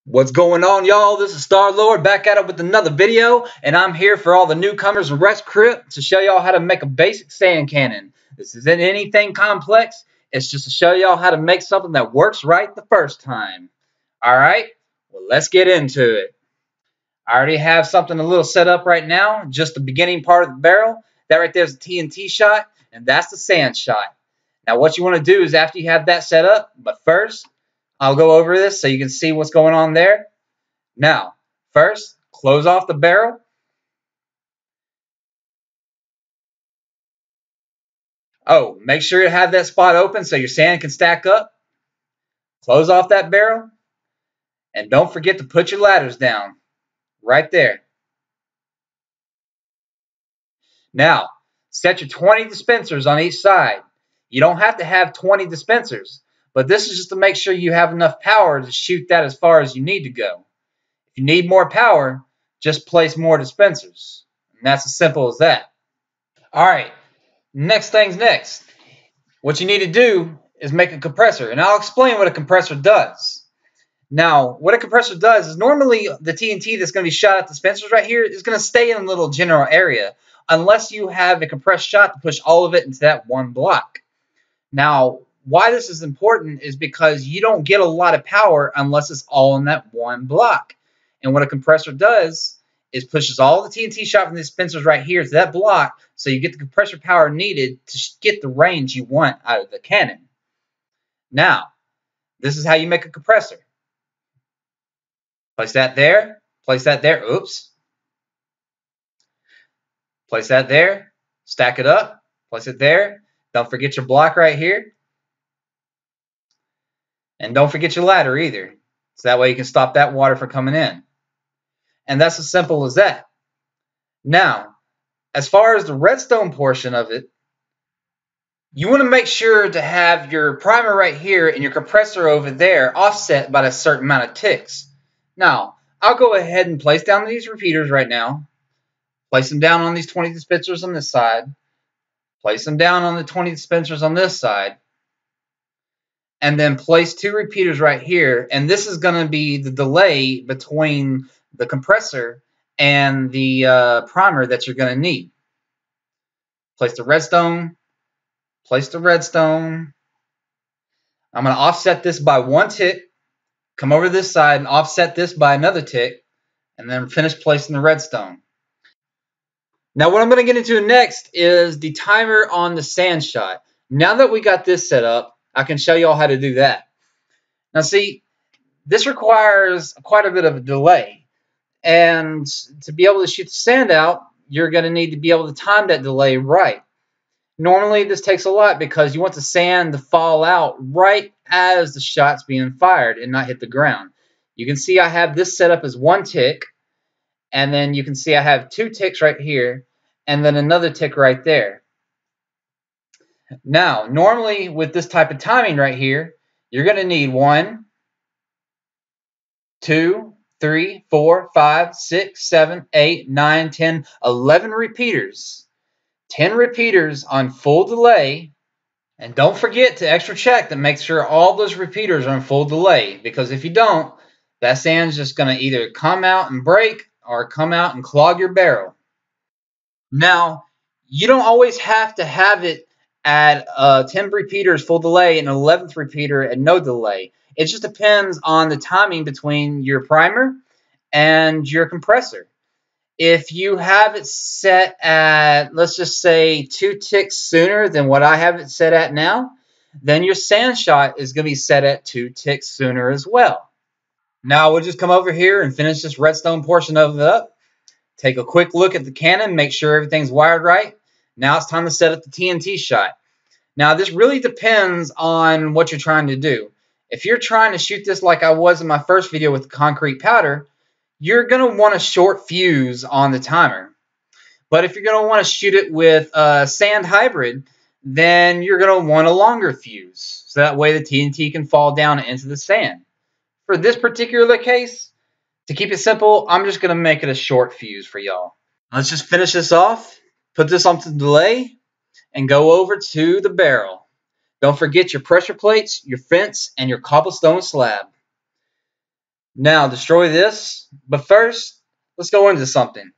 What's going on, y'all? This is Star-Lord back at it with another video, and I'm here for all the newcomers and Rex Crypt to show y'all how to make a basic sand cannon. This isn't anything complex. It's just to show y'all how to make something that works right the first time. Alright, well, let's get into it. I already have something a little set up right now, just the beginning part of the barrel. That right there is a TNT shot, and that's the sand shot. Now what you want to do is after you have that set up, but first, I'll go over this so you can see what's going on there. Now, first, close off the barrel. Oh, make sure you have that spot open so your sand can stack up. Close off that barrel. And don't forget to put your ladders down. Right there. Now, set your 20 dispensers on each side. You don't have to have 20 dispensers, but this is just to make sure you have enough power to shoot that as far as you need to go. If you need more power, just place more dispensers. And that's as simple as that. Alright, next thing's next. What you need to do is make a compressor, and I'll explain what a compressor does. Now, what a compressor does is normally the TNT that's going to be shot at the dispensers right here is going to stay in a little general area unless you have a compressed shot to push all of it into that one block. Now, why this is important is because you don't get a lot of power unless it's all in that one block. And what a compressor does is pushes all the TNT shot from the dispensers right here to that block, so you get the compressor power needed to get the range you want out of the cannon. Now, this is how you make a compressor. Place that there. Place that there. Oops. Place that there. Stack it up. Place it there. Don't forget your block right here. And don't forget your ladder either. So that way you can stop that water from coming in. And that's as simple as that. Now, as far as the redstone portion of it, you want to make sure to have your primer right here and your compressor over there offset by a certain amount of ticks. Now, I'll go ahead and place down these repeaters right now. Place them down on these 20 dispensers on this side. Place them down on the 20 dispensers on this side. And then place two repeaters right here. And this is going to be the delay between the compressor and the primer that you're going to need. Place the redstone. Place the redstone. I'm going to offset this by one tick. Come over to this side and offset this by another tick. And then finish placing the redstone. Now what I'm going to get into next is the timer on the sand shot. Now that we got this set up, I can show you all how to do that. Now see, this requires quite a bit of a delay. And to be able to shoot the sand out, you're going to need to be able to time that delay right. Normally this takes a lot because you want the sand to fall out right as the shot's being fired and not hit the ground. You can see I have this set up as one tick. And then you can see I have two ticks right here, and then another tick right there. Now, normally with this type of timing right here, you're going to need 1, 2, 3, 4, 5, 6, 7, 8, 9, 10, 11 repeaters. 10 repeaters on full delay. And don't forget to extra check to make sure all those repeaters are on full delay, because if you don't, that sand's just going to either come out and break or come out and clog your barrel. Now, you don't always have to have it at 10 repeaters full delay and an 11th repeater at no delay. It just depends on the timing between your primer and your compressor. If you have it set at, let's just say, 2 ticks sooner than what I have it set at now, then your sand shot is going to be set at 2 ticks sooner as well. Now we'll just come over here and finish this redstone portion of it up. Take a quick look at the cannon, make sure everything's wired right. Now it's time to set up the TNT shot. Now this really depends on what you're trying to do. If you're trying to shoot this like I was in my first video with concrete powder, you're going to want a short fuse on the timer. But if you're going to want to shoot it with a sand hybrid, then you're going to want a longer fuse. So that way the TNT can fall down into the sand. For this particular case, to keep it simple, I'm just going to make it a short fuse for y'all. Let's just finish this off, put this on to delay, and go over to the barrel. Don't forget your pressure plates, your fence, and your cobblestone slab. Now destroy this, but first, let's go into something.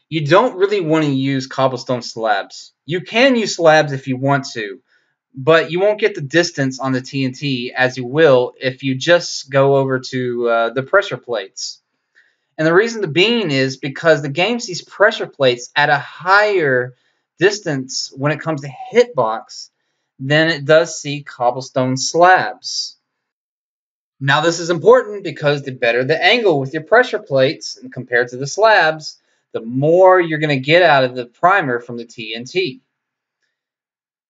You don't really want to use cobblestone slabs. You can use slabs if you want to, but you won't get the distance on the TNT as you will if you just go over to the pressure plates. And the reason to being is because the game sees pressure plates at a higher distance when it comes to hitbox than it does see cobblestone slabs. Now this is important because the better the angle with your pressure plates and compared to the slabs, the more you're going to get out of the primer from the TNT.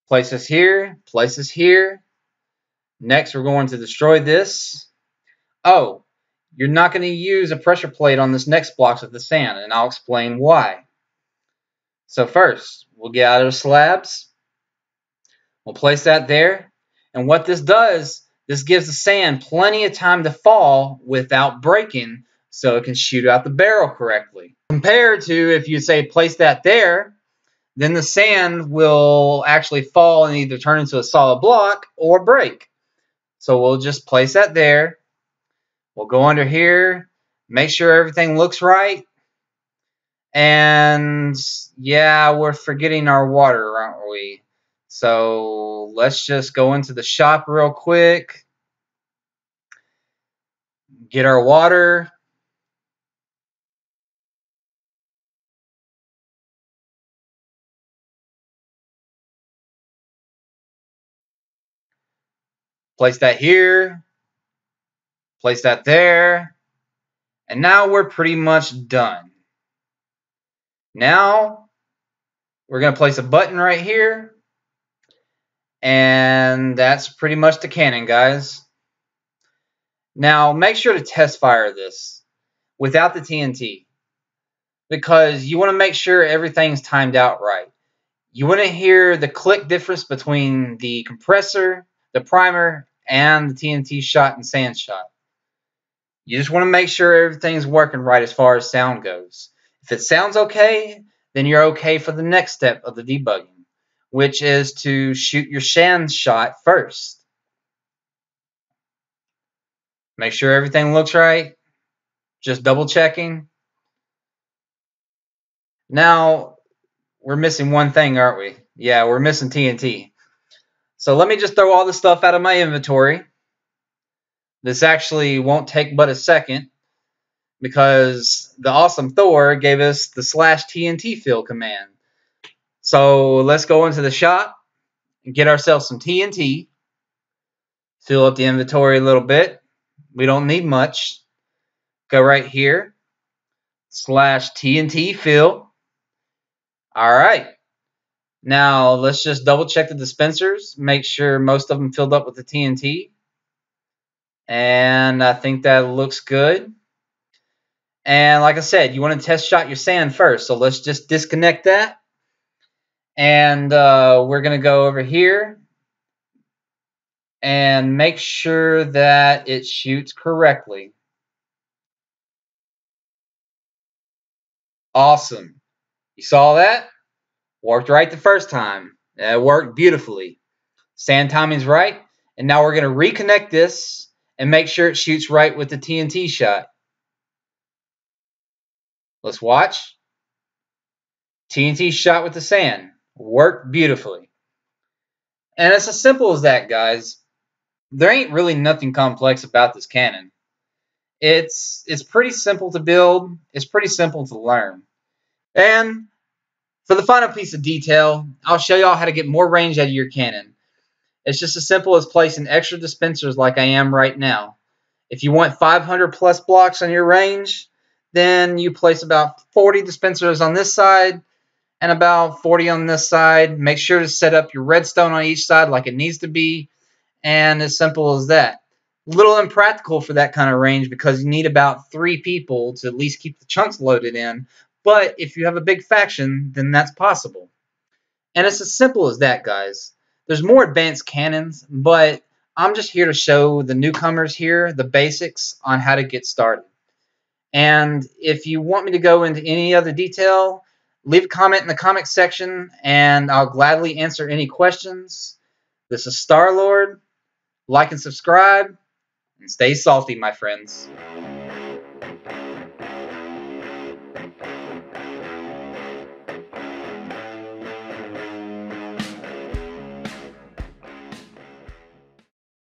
Place this here, place this here. Next we're going to destroy this. Oh, you're not going to use a pressure plate on this next block of the sand, and I'll explain why. So first, we'll get out of the slabs. We'll place that there. And what this does, this gives the sand plenty of time to fall without breaking so it can shoot out the barrel correctly. Compared to if you say place that there, then the sand will actually fall and either turn into a solid block or break. So we'll just place that there. We'll go under here, make sure everything looks right. And yeah, we're forgetting our water, aren't we? So let's just go into the shop real quick. Get our water. Place that here. Place that there. And now we're pretty much done. Now we're going to place a button right here. And that's pretty much the cannon, guys. Now make sure to test fire this without the TNT, because you want to make sure everything's timed out right. You want to hear the click difference between the compressor, the primer, and the TNT shot and sand shot. You just want to make sure everything's working right as far as sound goes. If it sounds okay, then you're okay for the next step of the debugging, which is to shoot your sand shot first. Make sure everything looks right. Just double checking. Now, we're missing one thing, aren't we? Yeah, we're missing TNT. So let me just throw all the stuff out of my inventory. This actually won't take but a second, because the awesome Thor gave us the /TNT fill command. So let's go into the shop and get ourselves some TNT. Fill up the inventory a little bit. We don't need much. Go right here. /TNT fill. Alright. Now let's just double check the dispensers. Make sure most of them filled up with the TNT. And I think that looks good. And like I said, you want to test shot your sand first. So let's just disconnect that. And we're going to go over here and make sure that it shoots correctly. Awesome. You saw that? Worked right the first time. It worked beautifully. Sand timing's right. And now we're going to reconnect this and make sure it shoots right with the TNT shot. Let's watch. TNT shot with the sand. Worked beautifully. And it's as simple as that, guys. There ain't really nothing complex about this cannon. It's pretty simple to build. It's pretty simple to learn. And for the final piece of detail, I'll show y'all how to get more range out of your cannon. It's just as simple as placing extra dispensers like I am right now. If you want 500 plus blocks on your range, then you place about 40 dispensers on this side and about 40 on this side. Make sure to set up your redstone on each side like it needs to be, and as simple as that. A little impractical for that kind of range because you need about 3 people to at least keep the chunks loaded in, but if you have a big faction, then that's possible. And it's as simple as that, guys. There's more advanced cannons, but I'm just here to show the newcomers here the basics on how to get started. And if you want me to go into any other detail, leave a comment in the comment section, and I'll gladly answer any questions. This is Starlord. Like and subscribe, and stay salty, my friends.